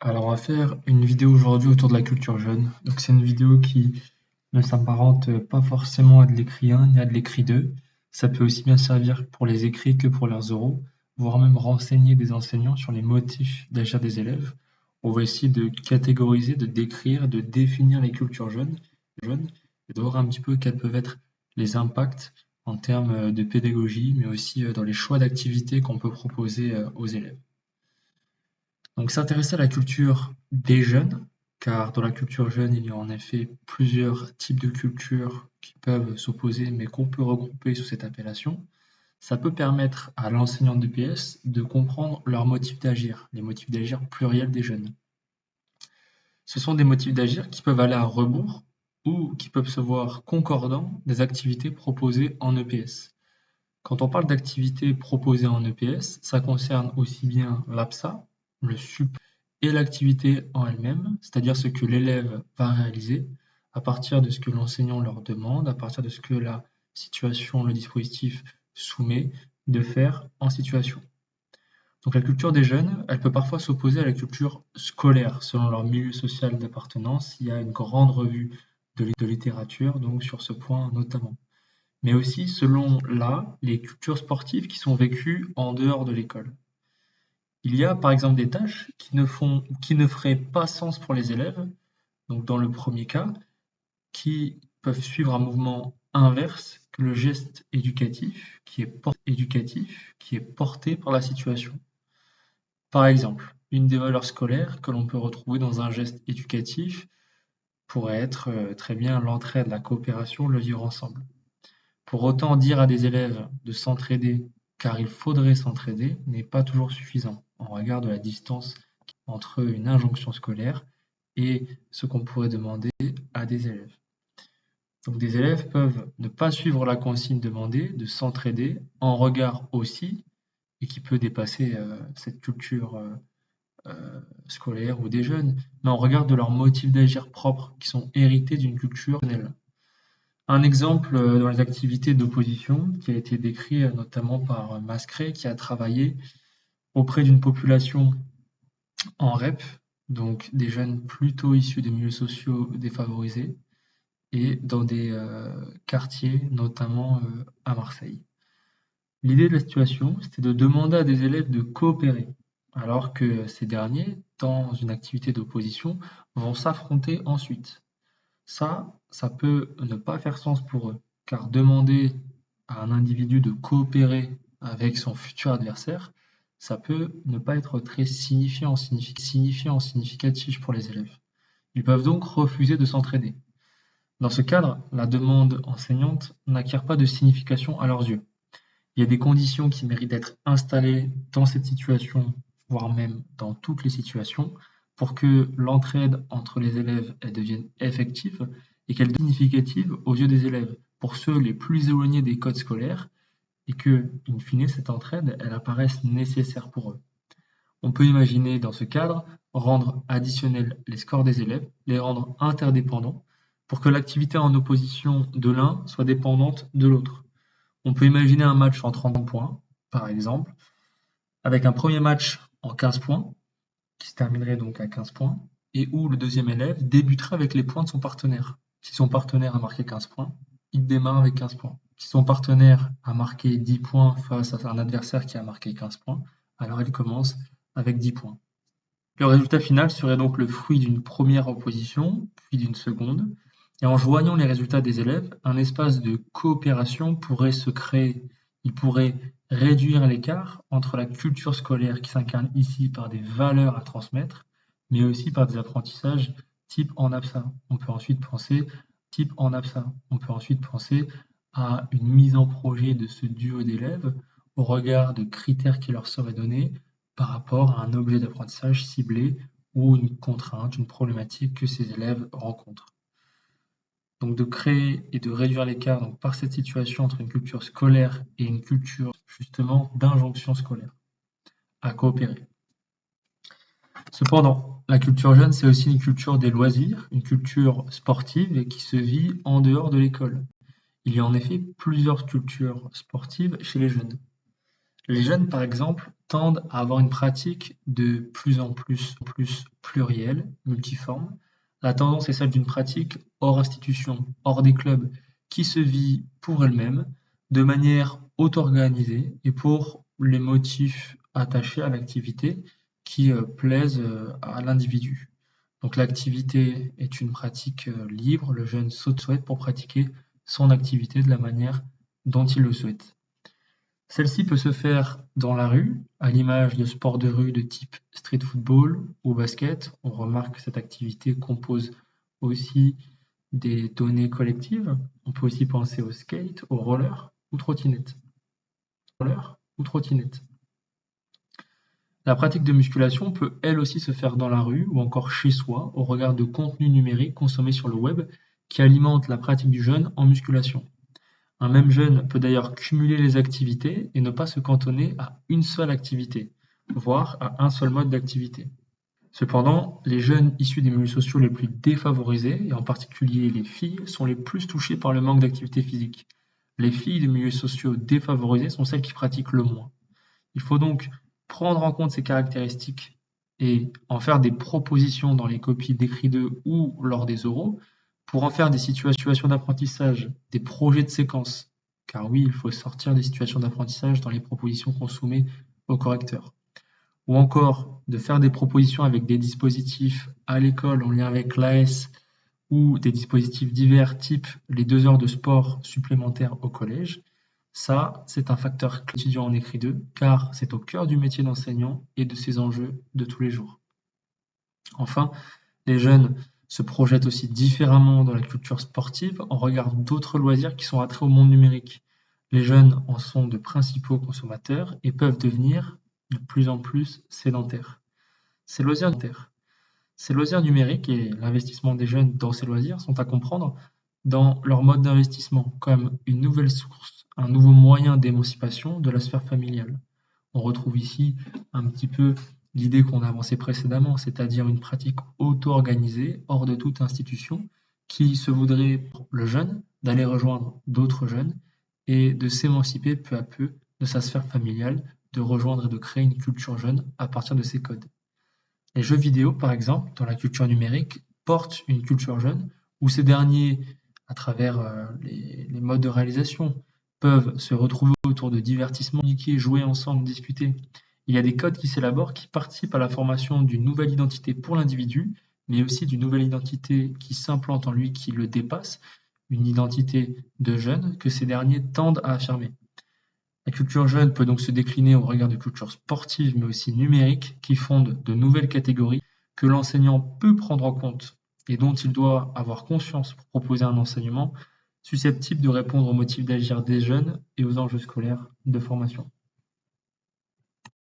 Alors, on va faire une vidéo aujourd'hui autour de la culture jeune. Donc, c'est une vidéo qui ne s'apparente pas forcément à de l'écrit 1 ni à de l'écrit 2. Ça peut aussi bien servir pour les écrits que pour leurs oraux, voire même renseigner des enseignants sur les motifs d'agir des élèves. On va essayer de catégoriser, de décrire, de définir les cultures jeunes et de voir un petit peu quels peuvent être les impacts en termes de pédagogie, mais aussi dans les choix d'activités qu'on peut proposer aux élèves. Donc s'intéresser à la culture des jeunes, car dans la culture jeune, il y a en effet plusieurs types de cultures qui peuvent s'opposer, mais qu'on peut regrouper sous cette appellation. Ça peut permettre à l'enseignant de PS de comprendre leurs motifs d'agir, les motifs d'agir pluriels des jeunes. Ce sont des motifs d'agir qui peuvent aller à rebours ou qui peuvent se voir concordants des activités proposées en EPS. Quand on parle d'activités proposées en EPS, ça concerne aussi bien l'APSA, le support et l'activité en elle-même, c'est-à-dire ce que l'élève va réaliser à partir de ce que l'enseignant leur demande, à partir de ce que la situation, le dispositif soumet de faire en situation. Donc la culture des jeunes, elle peut parfois s'opposer à la culture scolaire selon leur milieu social d'appartenance. Il y a une grande revue de littérature donc sur ce point notamment. Mais aussi selon les cultures sportives qui sont vécues en dehors de l'école. Il y a par exemple des tâches qui ne feraient pas sens pour les élèves, donc dans le premier cas, qui peuvent suivre un mouvement inverse que le geste éducatif qui est porté par la situation. Par exemple, une des valeurs scolaires que l'on peut retrouver dans un geste éducatif pourrait être très bien l'entraide, la coopération, le vivre ensemble. Pour autant, dire à des élèves de s'entraider car il faudrait s'entraider n'est pas toujours suffisant en regard de la distance entre une injonction scolaire et ce qu'on pourrait demander à des élèves. Donc des élèves peuvent ne pas suivre la consigne demandée de s'entraider en regard aussi, et qui peut dépasser cette culture scolaire ou des jeunes, mais en regard de leurs motifs d'agir propres qui sont hérités d'une culture personnelle. Un exemple dans les activités d'opposition qui a été décrit notamment par Mascret qui a travaillé auprès d'une population en REP, donc des jeunes plutôt issus des milieux sociaux défavorisés et dans des quartiers, notamment à Marseille. L'idée de la situation, c'était de demander à des élèves de coopérer, alors que ces derniers, dans une activité d'opposition, vont s'affronter ensuite. Ça peut ne pas faire sens pour eux, car demander à un individu de coopérer avec son futur adversaire, ça peut ne pas être très significatif pour les élèves. Ils peuvent donc refuser de s'entraider. Dans ce cadre, la demande enseignante n'acquiert pas de signification à leurs yeux. Il y a des conditions qui méritent d'être installées dans cette situation, voire même dans toutes les situations, pour que l'entraide entre les élèves elle devienne effective et qu'elle devienne significative aux yeux des élèves, pour ceux les plus éloignés des codes scolaires, et que, in fine, cette entraide, elle apparaisse nécessaire pour eux. On peut imaginer, dans ce cadre, rendre additionnels les scores des élèves, les rendre interdépendants, pour que l'activité en opposition de l'un soit dépendante de l'autre. On peut imaginer un match en 30 points, par exemple, avec un premier match en 15 points, qui se terminerait donc à 15 points, et où le deuxième élève débuterait avec les points de son partenaire. Si son partenaire a marqué 15 points, il démarre avec 15 points. Si son partenaire a marqué 10 points face à un adversaire qui a marqué 15 points, alors il commence avec 10 points. Le résultat final serait donc le fruit d'une première opposition, puis d'une seconde, et en joignant les résultats des élèves, un espace de coopération pourrait se créer. Il pourrait réduire l'écart entre la culture scolaire qui s'incarne ici par des valeurs à transmettre, mais aussi par des apprentissages type en absa. On peut ensuite penser à une mise en projet de ce duo d'élèves au regard de critères qui leur seraient donnés par rapport à un objet d'apprentissage ciblé ou une contrainte, une problématique que ces élèves rencontrent. Donc de créer et de réduire l'écart par cette situation entre une culture scolaire et une culture justement d'injonction scolaire, à coopérer. Cependant, la culture jeune, c'est aussi une culture des loisirs, une culture sportive qui se vit en dehors de l'école. Il y a en effet plusieurs cultures sportives chez les jeunes. Les jeunes, par exemple, tendent à avoir une pratique de plus en plus plurielle, multiforme. La tendance est celle d'une pratique hors institution, hors des clubs, qui se vit pour elle-même, de manière auto-organisée et pour les motifs attachés à l'activité qui plaisent à l'individu. Donc l'activité est une pratique libre, le jeune s'auto-souhaite pour pratiquer son activité de la manière dont il le souhaite. Celle-ci peut se faire dans la rue, à l'image de sports de rue de type street football ou basket. On remarque que cette activité compose aussi des données collectives. On peut aussi penser au skate, au roller ou trottinette. La pratique de musculation peut elle aussi se faire dans la rue ou encore chez soi au regard de contenus numériques consommés sur le web qui alimentent la pratique du jeune en musculation. Un même jeune peut d'ailleurs cumuler les activités et ne pas se cantonner à une seule activité, voire à un seul mode d'activité. Cependant, les jeunes issus des milieux sociaux les plus défavorisés, et en particulier les filles, sont les plus touchés par le manque d'activité physique. Les filles des milieux sociaux défavorisés sont celles qui pratiquent le moins. Il faut donc prendre en compte ces caractéristiques et en faire des propositions dans les copies d'écrit d'eux ou lors des oraux pour en faire des situations d'apprentissage, des projets de séquence. Car oui, il faut sortir des situations d'apprentissage dans les propositions qu'on soumet au correcteur. Ou encore de faire des propositions avec des dispositifs à l'école en lien avec l'AS ou des dispositifs divers type les 2 heures de sport supplémentaires au collège. Ça, c'est un facteur clé étudiant en écrit 2, car c'est au cœur du métier d'enseignant et de ses enjeux de tous les jours. Enfin, les jeunes se projettent aussi différemment dans la culture sportive en regard d'autres loisirs qui sont attraits au monde numérique. Les jeunes en sont de principaux consommateurs et peuvent devenir de plus en plus sédentaires. Ces loisirs numériques et l'investissement des jeunes dans ces loisirs sont à comprendre dans leur mode d'investissement comme une nouvelle source, un nouveau moyen d'émancipation de la sphère familiale. On retrouve ici un petit peu l'idée qu'on a avancée précédemment, c'est-à-dire une pratique auto-organisée, hors de toute institution, qui se voudrait pour le jeune d'aller rejoindre d'autres jeunes et de s'émanciper peu à peu de sa sphère familiale, de rejoindre et de créer une culture jeune à partir de ses codes. Les jeux vidéo, par exemple, dans la culture numérique, portent une culture jeune où ces derniers, à travers les modes de réalisation, peuvent se retrouver autour de divertissements, communiquer, jouer ensemble, discuter. Il y a des codes qui s'élaborent qui participent à la formation d'une nouvelle identité pour l'individu, mais aussi d'une nouvelle identité qui s'implante en lui, qui le dépasse, une identité de jeune que ces derniers tendent à affirmer. La culture jeune peut donc se décliner au regard de cultures sportives mais aussi numériques qui fondent de nouvelles catégories que l'enseignant peut prendre en compte et dont il doit avoir conscience pour proposer un enseignement susceptible de répondre aux motifs d'agir des jeunes et aux enjeux scolaires de formation.